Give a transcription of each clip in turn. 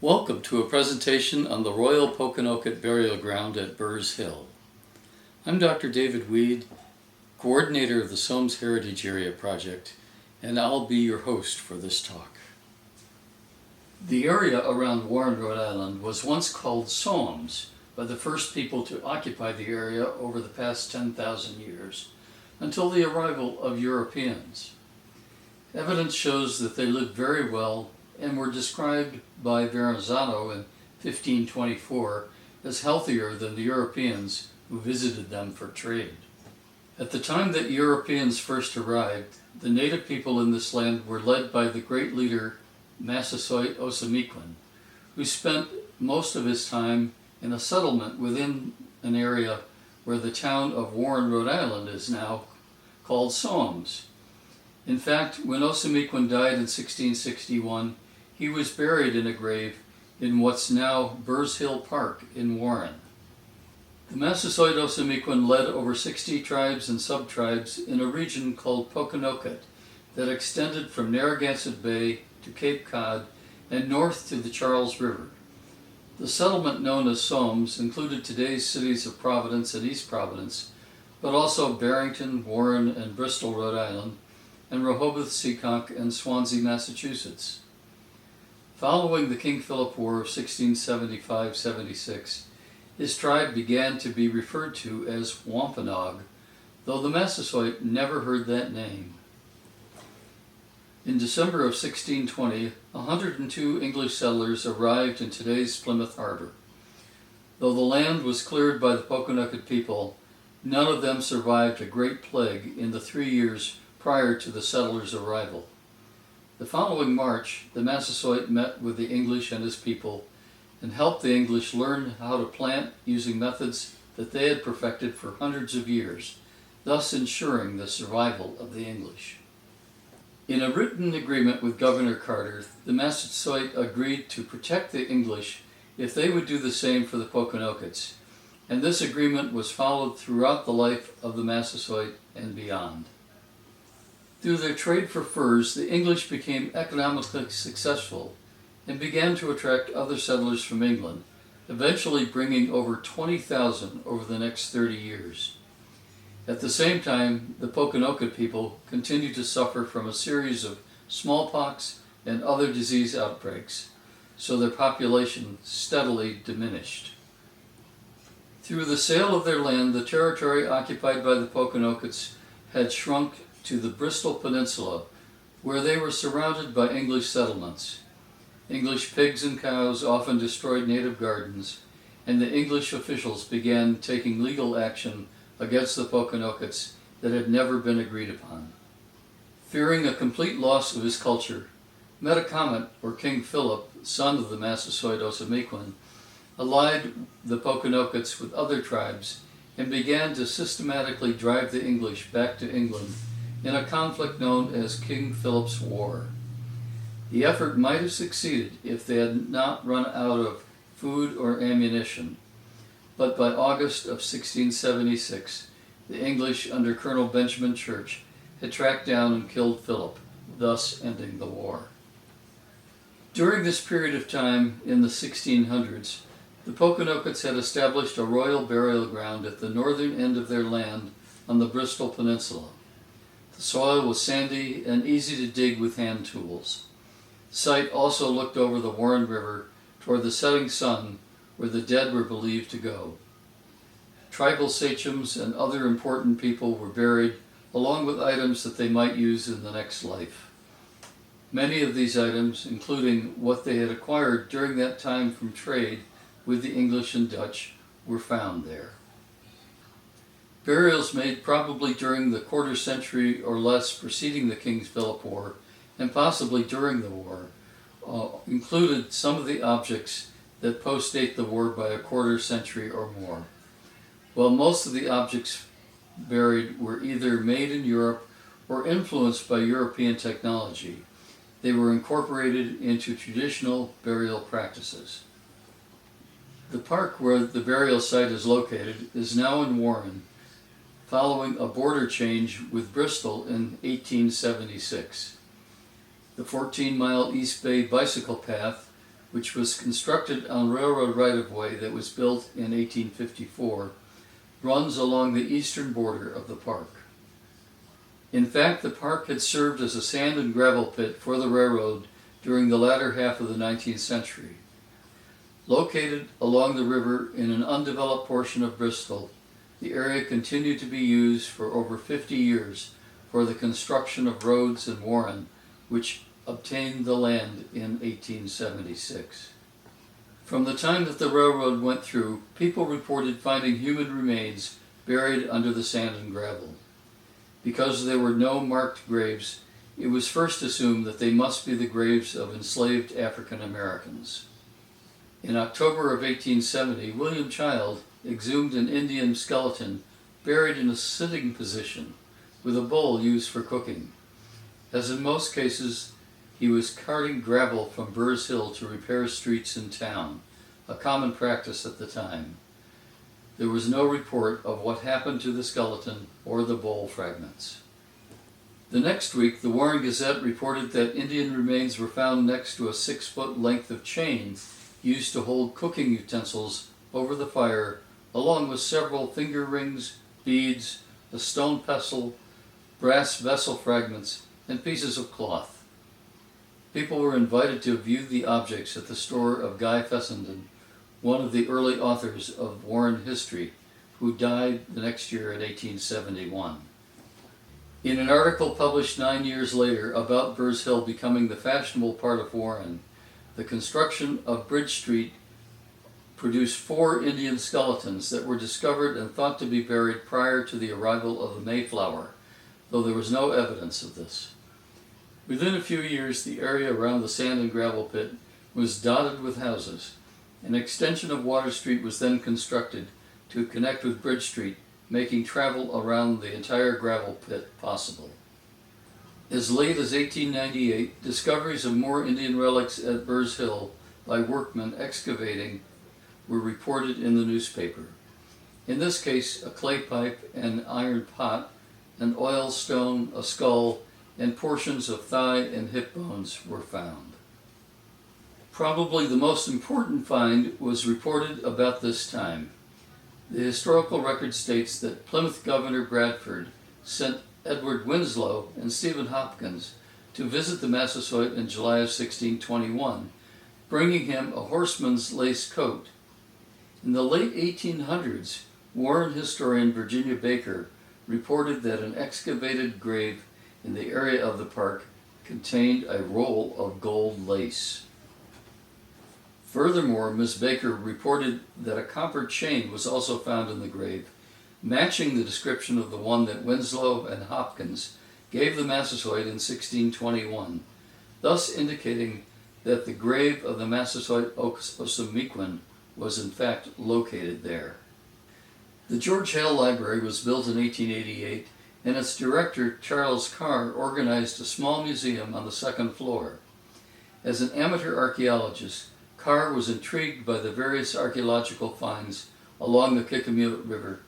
Welcome to a presentation on the Royal Pokanoket Burial Ground at Burr's Hill. I'm Dr. David Weed, coordinator of the Somes Heritage Area Project, and I'll be your host for this talk. The area around Warren, Rhode Island was once called Somes by the first people to occupy the area over the past 10,000 years, until the arrival of Europeans. Evidence shows that they lived very well and were described by Verrazano in 1524 as healthier than the Europeans who visited them for trade. At the time that Europeans first arrived, the native people in this land were led by the great leader Massasoit Osamequin, who spent most of his time in a settlement within an area where the town of Warren, Rhode Island is now called Somes. In fact, when Osamequin died in 1661, he was buried in a grave in what's now Burr's Hill Park in Warren. The Massasoit Osamequin led over 60 tribes and sub-tribes in a region called Pokanoket that extended from Narragansett Bay to Cape Cod and north to the Charles River. The settlement known as Somes included today's cities of Providence and East Providence, but also Barrington, Warren, and Bristol, Rhode Island, and Rehoboth, Seekonk, and Swansea, Massachusetts. Following the King Philip War of 1675-76, his tribe began to be referred to as Wampanoag, though the Massasoit never heard that name. In December of 1620, 102 English settlers arrived in today's Plymouth Harbor. Though the land was cleared by the Pokanoket people, none of them survived a great plague in the 3 years prior to the settlers' arrival. The following March, the Massasoit met with the English and his people and helped the English learn how to plant using methods that they had perfected for hundreds of years, thus ensuring the survival of the English. In a written agreement with Governor Carter, the Massasoit agreed to protect the English if they would do the same for the Pokanokets, and this agreement was followed throughout the life of the Massasoit and beyond. Through their trade for furs, the English became economically successful and began to attract other settlers from England, eventually bringing over 20,000 over the next 30 years. At the same time, the Pokanoket people continued to suffer from a series of smallpox and other disease outbreaks, so their population steadily diminished. Through the sale of their land, the territory occupied by the Pokanokets had shrunk to the Bristol Peninsula, where they were surrounded by English settlements. English pigs and cows often destroyed native gardens, and the English officials began taking legal action against the Pokanokets that had never been agreed upon. Fearing a complete loss of his culture, Medallians, or King Philip, son of the Massasoit Osamequin, allied the Pokanokets with other tribes and began to systematically drive the English back to England in a conflict known as King Philip's War. The effort might have succeeded if they had not run out of food or ammunition, but by August of 1676, the English under Colonel Benjamin Church had tracked down and killed Philip, thus ending the war. During this period of time in the 1600s, the Pokanokets had established a royal burial ground at the northern end of their land on the Bristol Peninsula. The soil was sandy and easy to dig with hand tools. The site also looked over the Warren River toward the setting sun, where the dead were believed to go. Tribal sachems and other important people were buried, along with items that they might use in the next life. Many of these items, including what they had acquired during that time from trade with the English and Dutch, were found there. Burials made probably during the quarter century or less preceding the King Philip War, and possibly during the war, included some of the objects that postdate the war by a quarter century or more. While most of the objects buried were either made in Europe or influenced by European technology, they were incorporated into traditional burial practices. The park where the burial site is located is now in Warren, following a border change with Bristol in 1876. The 14-mile East Bay bicycle path which was constructed on railroad right-of-way that was built in 1854, runs along the eastern border of the park. In fact, the park had served as a sand and gravel pit for the railroad during the latter half of the 19th century. Located along the river in an undeveloped portion of Bristol, the area continued to be used for over 50 years for the construction of roads in Warren, which obtained the land in 1876. From the time that the railroad went through, people reported finding human remains buried under the sand and gravel. Because there were no marked graves, it was first assumed that they must be the graves of enslaved African Americans. In October of 1870, William Child exhumed an Indian skeleton buried in a sitting position with a bowl used for cooking. As in most cases, he was carting gravel from Burr's Hill to repair streets in town, a common practice at the time. There was no report of what happened to the skeleton or the bowl fragments. The next week, the Warren Gazette reported that Indian remains were found next to a 6-foot length of chain used to hold cooking utensils over the fire, along with several finger rings, beads, a stone pestle, brass vessel fragments, and pieces of cloth. People were invited to view the objects at the store of Guy Fessenden, one of the early authors of Warren history, who died the next year in 1871. In an article published 9 years later about Burr's Hill becoming the fashionable part of Warren, the construction of Bridge Street produced 4 Indian skeletons that were discovered and thought to be buried prior to the arrival of the Mayflower, though there was no evidence of this. Within a few years, the area around the sand and gravel pit was dotted with houses. An extension of Water Street was then constructed to connect with Bridge Street, making travel around the entire gravel pit possible. As late as 1898, discoveries of more Indian relics at Burr's Hill by workmen excavating were reported in the newspaper. In this case, a clay pipe, an iron pot, an oil stone, a skull, and portions of thigh and hip bones were found. Probably the most important find was reported about this time. The historical record states that Plymouth Governor Bradford sent Edward Winslow and Stephen Hopkins to visit the Massasoit in July of 1621, bringing him a horseman's lace coat. In the late 1800s, Warren historian Virginia Baker reported that an excavated grave in the area of the park contained a roll of gold lace. Furthermore, Ms. Baker reported that a copper chain was also found in the grave, matching the description of the one that Winslow and Hopkins gave the Massasoit in 1621, thus indicating that the grave of the Massasoit Osamequin was in fact located there. The George Hale Library was built in 1888, and its director, Charles Carr, organized a small museum on the second floor. As an amateur archaeologist, Carr was intrigued by the various archaeological finds along the Kickamuit River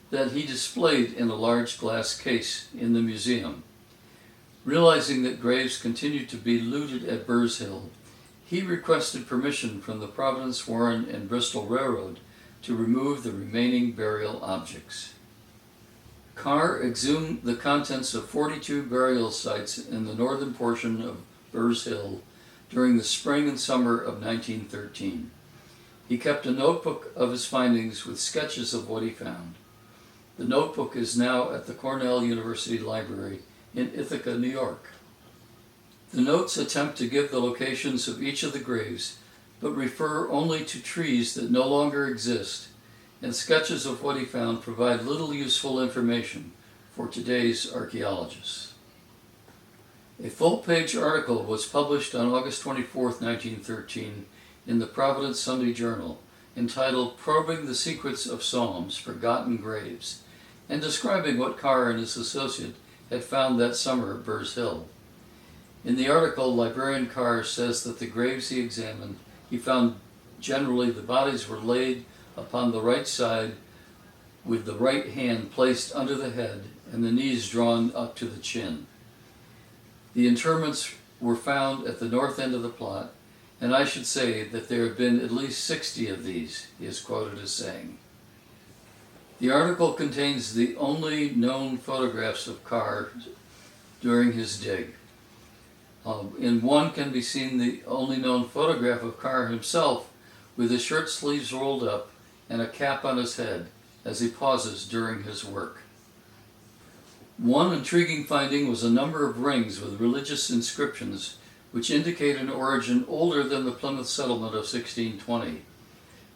that he displayed in a large glass case in the museum. Realizing that graves continued to be looted at Burr's Hill, he requested permission from the Providence, Warren, and Bristol Railroad to remove the remaining burial objects. Carr exhumed the contents of 42 burial sites in the northern portion of Burr's Hill during the spring and summer of 1913. He kept a notebook of his findings with sketches of what he found. The notebook is now at the Cornell University Library in Ithaca, New York. The notes attempt to give the locations of each of the graves, but refer only to trees that no longer exist, and sketches of what he found provide little useful information for today's archaeologists. A full-page article was published on August 24, 1913, in the Providence Sunday Journal, entitled "Probing the Secrets of Psalms, Forgotten Graves," and describing what Carr and his associate had found that summer at Burr's Hill. In the article, librarian Carr says that the graves he examined, he found generally the bodies were laid upon the right side with the right hand placed under the head and the knees drawn up to the chin. The interments were found at the north end of the plot, and I should say that there have been at least 60 of these, he is quoted as saying. The article contains the only known photographs of Carr during his dig. In one can be seen the only known photograph of Carr himself with his shirt sleeves rolled up and a cap on his head as he pauses during his work. One intriguing finding was a number of rings with religious inscriptions which indicate an origin older than the Plymouth settlement of 1620.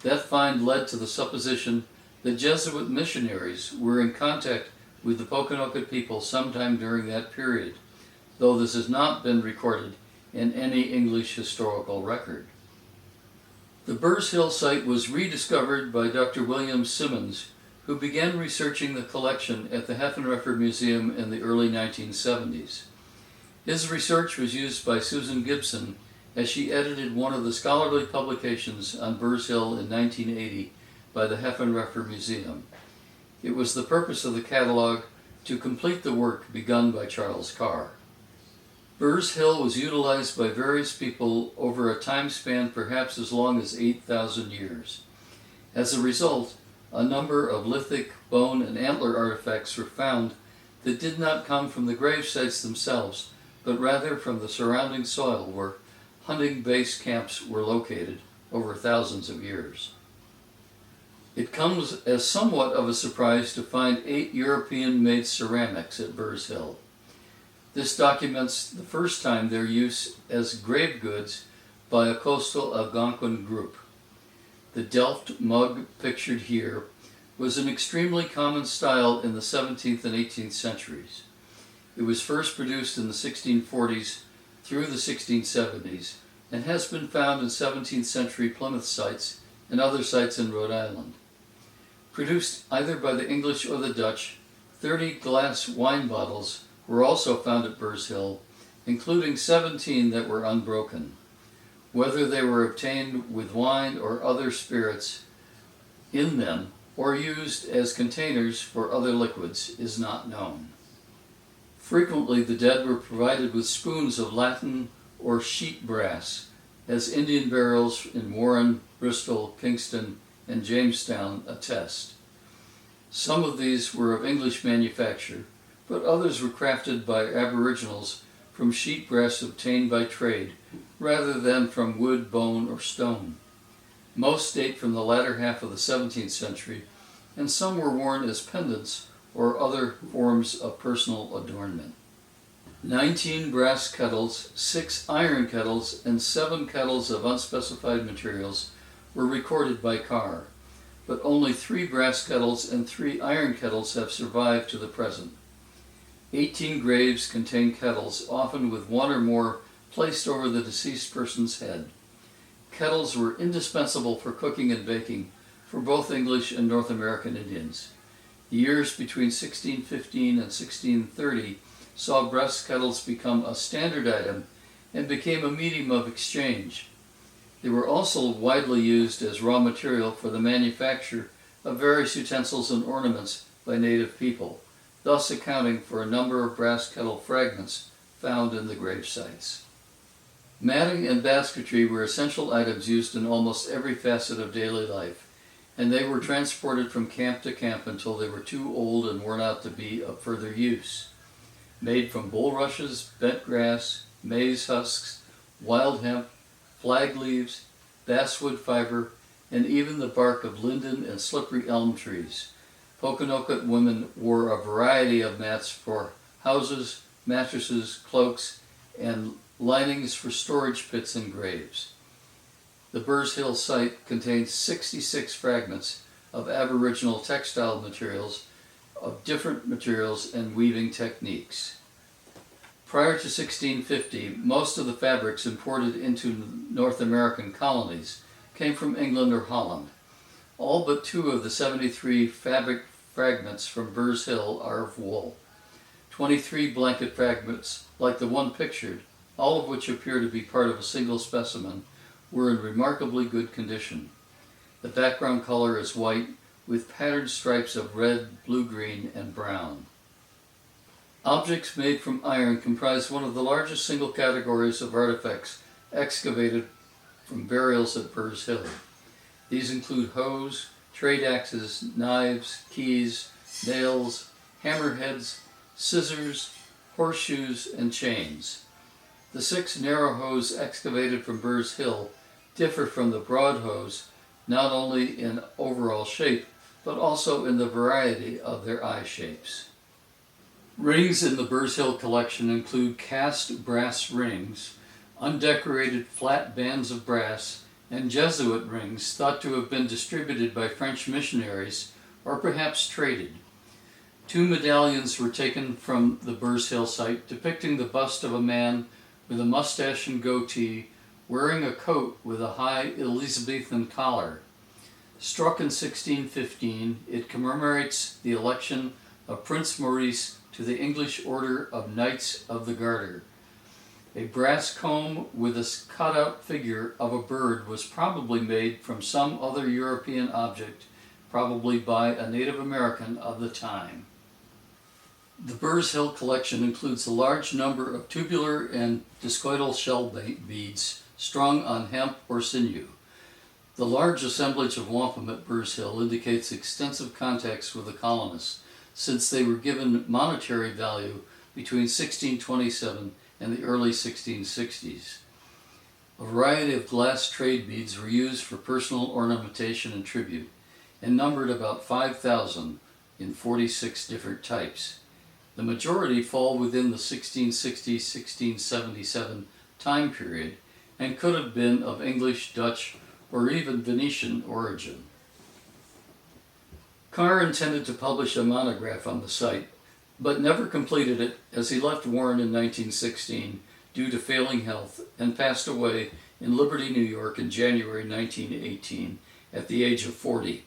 That find led to the supposition that Jesuit missionaries were in contact with the Pokanoket people sometime during that period, though this has not been recorded in any English historical record. The Burr's Hill site was rediscovered by Dr. William Simmons, who began researching the collection at the Heffenreffer Museum in the early 1970s. His research was used by Susan Gibson as she edited one of the scholarly publications on Burr's Hill in 1980 by the Heffenreffer Museum. It was the purpose of the catalog to complete the work begun by Charles Carr. Burr's Hill was utilized by various people over a time span perhaps as long as 8,000 years. As a result, a number of lithic, bone, and antler artifacts were found that did not come from the grave sites themselves, but rather from the surrounding soil where hunting base camps were located over thousands of years. It comes as somewhat of a surprise to find 8 European-made ceramics at Burr's Hill. This documents the first time their use as grave goods by a coastal Algonquin group. The Delft mug pictured here was an extremely common style in the 17th and 18th centuries. It was first produced in the 1640s through the 1670s and has been found in 17th century Plymouth sites and other sites in Rhode Island. Produced either by the English or the Dutch, 30 glass wine bottles were also found at Burr's Hill, including 17 that were unbroken. Whether they were obtained with wine or other spirits in them or used as containers for other liquids is not known. Frequently the dead were provided with spoons of Latin or sheet brass, as Indian burials in Warren, Bristol, Kingston, and Jamestown attest. Some of these were of English manufacture, but others were crafted by Aboriginals from sheet brass obtained by trade, rather than from wood, bone, or stone. Most date from the latter half of the 17th century, and some were worn as pendants or other forms of personal adornment. 19 brass kettles, 6 iron kettles, and 7 kettles of unspecified materials were recorded by Carr, but only 3 brass kettles and 3 iron kettles have survived to the present. 18 graves contain kettles, often with one or more placed over the deceased person's head. Kettles were indispensable for cooking and baking for both English and North American Indians. The years between 1615 and 1630 saw brass kettles become a standard item and became a medium of exchange. They were also widely used as raw material for the manufacture of various utensils and ornaments by native people, thus accounting for a number of brass kettle fragments found in the grave sites. Matting and basketry were essential items used in almost every facet of daily life, and they were transported from camp to camp until they were too old and worn out to be of further use. Made from bulrushes, bent grass, maize husks, wild hemp, flag leaves, basswood fiber, and even the bark of linden and slippery elm trees, Pokanoket women wore a variety of mats for houses, mattresses, cloaks, and linings for storage pits and graves. The Burr's Hill site contains 66 fragments of Aboriginal textile materials of different materials and weaving techniques. Prior to 1650, most of the fabrics imported into North American colonies came from England or Holland. All but 2 of the 73 fabric fragments from Burr's Hill are of wool. 23 blanket fragments, like the one pictured, all of which appear to be part of a single specimen, were in remarkably good condition. The background color is white, with patterned stripes of red, blue-green, and brown. Objects made from iron comprise one of the largest single categories of artifacts excavated from burials at Burr's Hill. These include hoes, trade axes, knives, keys, nails, hammerheads, scissors, horseshoes, and chains. The 6 narrow hoes excavated from Burr's Hill differ from the broad hoes not only in overall shape, but also in the variety of their eye shapes. Rings in the Burr's Hill collection include cast brass rings, undecorated flat bands of brass, and Jesuit rings thought to have been distributed by French missionaries or perhaps traded. 2 medallions were taken from the Burr's Hill site depicting the bust of a man with a mustache and goatee wearing a coat with a high Elizabethan collar. Struck in 1615, it commemorates the election of Prince Maurice to the English Order of Knights of the Garter. A brass comb with a cut-out figure of a bird was probably made from some other European object, probably by a Native American of the time. The Burr's Hill collection includes a large number of tubular and discoidal shell beads strung on hemp or sinew. The large assemblage of wampum at Burr's Hill indicates extensive contacts with the colonists, since they were given monetary value between 1627 and the early 1660s. A variety of glass trade beads were used for personal ornamentation and tribute, and numbered about 5,000 in 46 different types. The majority fall within the 1660-1677 time period and could have been of English, Dutch, or even Venetian origin. Carr intended to publish a monograph on the site, but never completed it as he left Warren in 1916 due to failing health and passed away in Liberty, New York in January 1918 at the age of 40.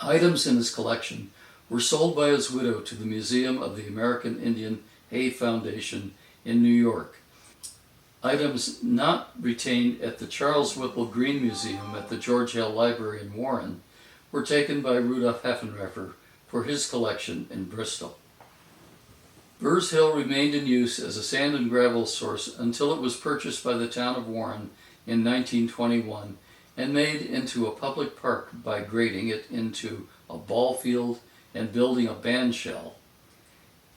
Items in his collection were sold by his widow to the Museum of the American Indian Hay Foundation in New York. Items not retained at the Charles Whipple Greene Museum at the George Hale Library in Warren were taken by Rudolf Heffenreffer for his collection in Bristol. Burr's Hill remained in use as a sand and gravel source until it was purchased by the town of Warren in 1921 and made into a public park by grading it into a ball field and building a band shell.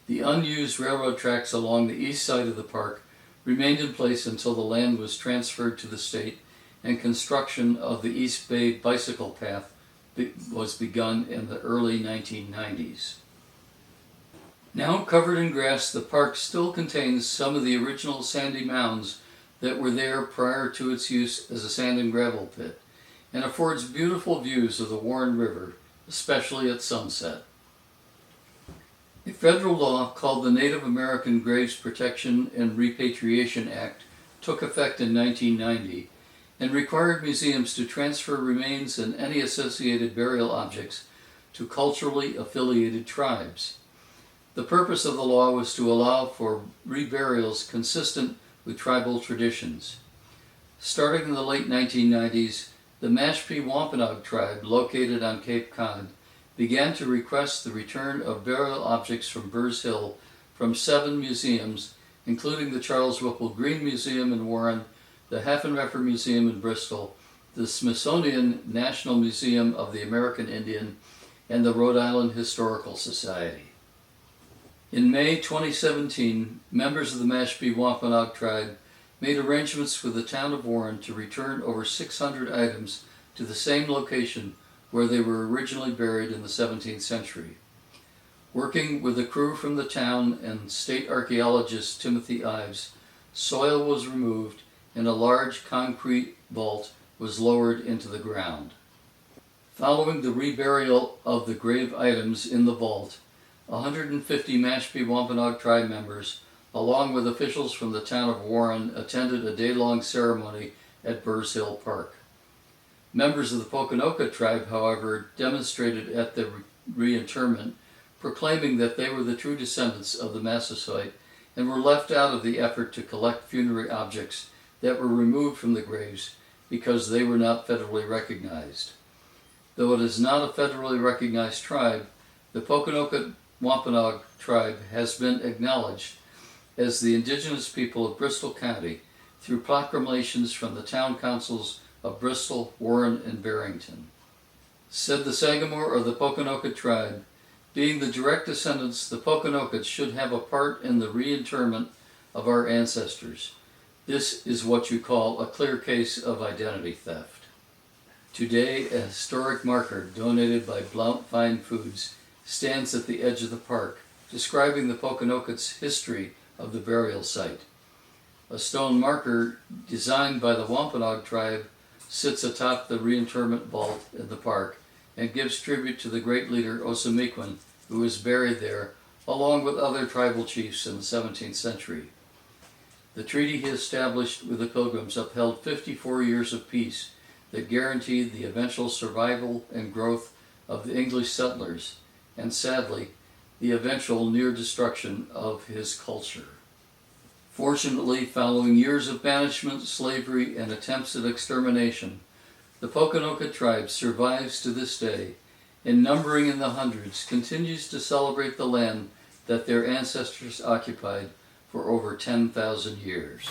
The unused railroad tracks along the east side of the park remained in place until the land was transferred to the state and construction of the East Bay bicycle path was begun in the early 1990s. Now covered in grass, the park still contains some of the original sandy mounds that were there prior to its use as a sand and gravel pit, and affords beautiful views of the Warren River, especially at sunset. A federal law called the Native American Graves Protection and Repatriation Act took effect in 1990 and required museums to transfer remains and any associated burial objects to culturally affiliated tribes. The purpose of the law was to allow for reburials consistent with tribal traditions. Starting in the late 1990s, the Mashpee Wampanoag tribe, located on Cape Cod, began to request the return of burial objects from Burr's Hill from 7 museums, including the Charles Whipple Greene Museum in Warren, the Heffenreffer Museum in Bristol, the Smithsonian National Museum of the American Indian, and the Rhode Island Historical Society. In May 2017, members of the Mashpee Wampanoag tribe made arrangements with the town of Warren to return over 600 items to the same location where they were originally buried in the 17th century. Working with a crew from the town and state archaeologist Timothy Ives, soil was removed and a large concrete vault was lowered into the ground. Following the reburial of the grave items in the vault, 150 Mashpee Wampanoag tribe members, along with officials from the town of Warren, attended a day-long ceremony at Burr's Hill Park. Members of the Pokanoket tribe, however, demonstrated at the reinterment, proclaiming that they were the true descendants of the Massasoit and were left out of the effort to collect funerary objects that were removed from the graves because they were not federally recognized. Though it is not a federally recognized tribe, the Pokanoket Wampanoag tribe has been acknowledged as the indigenous people of Bristol County through proclamations from the town councils of Bristol, Warren, and Barrington. Said the Sagamore of the Pokanoket tribe, being the direct descendants, the Pokanokets should have a part in the reinterment of our ancestors. This is what you call a clear case of identity theft. Today, a historic marker donated by Blount Fine Foods stands at the edge of the park, describing the Pokanokets' history of the burial site. A stone marker designed by the Wampanoag tribe sits atop the reinterment vault in the park and gives tribute to the great leader Osamequin, who was buried there along with other tribal chiefs in the 17th century. The treaty he established with the Pilgrims upheld 54 years of peace that guaranteed the eventual survival and growth of the English settlers, and sadly, the eventual near destruction of his culture. Fortunately, following years of banishment, slavery, and attempts at extermination, the Pokanoket tribe survives to this day, and numbering in the hundreds, continues to celebrate the land that their ancestors occupied for over 10,000 years.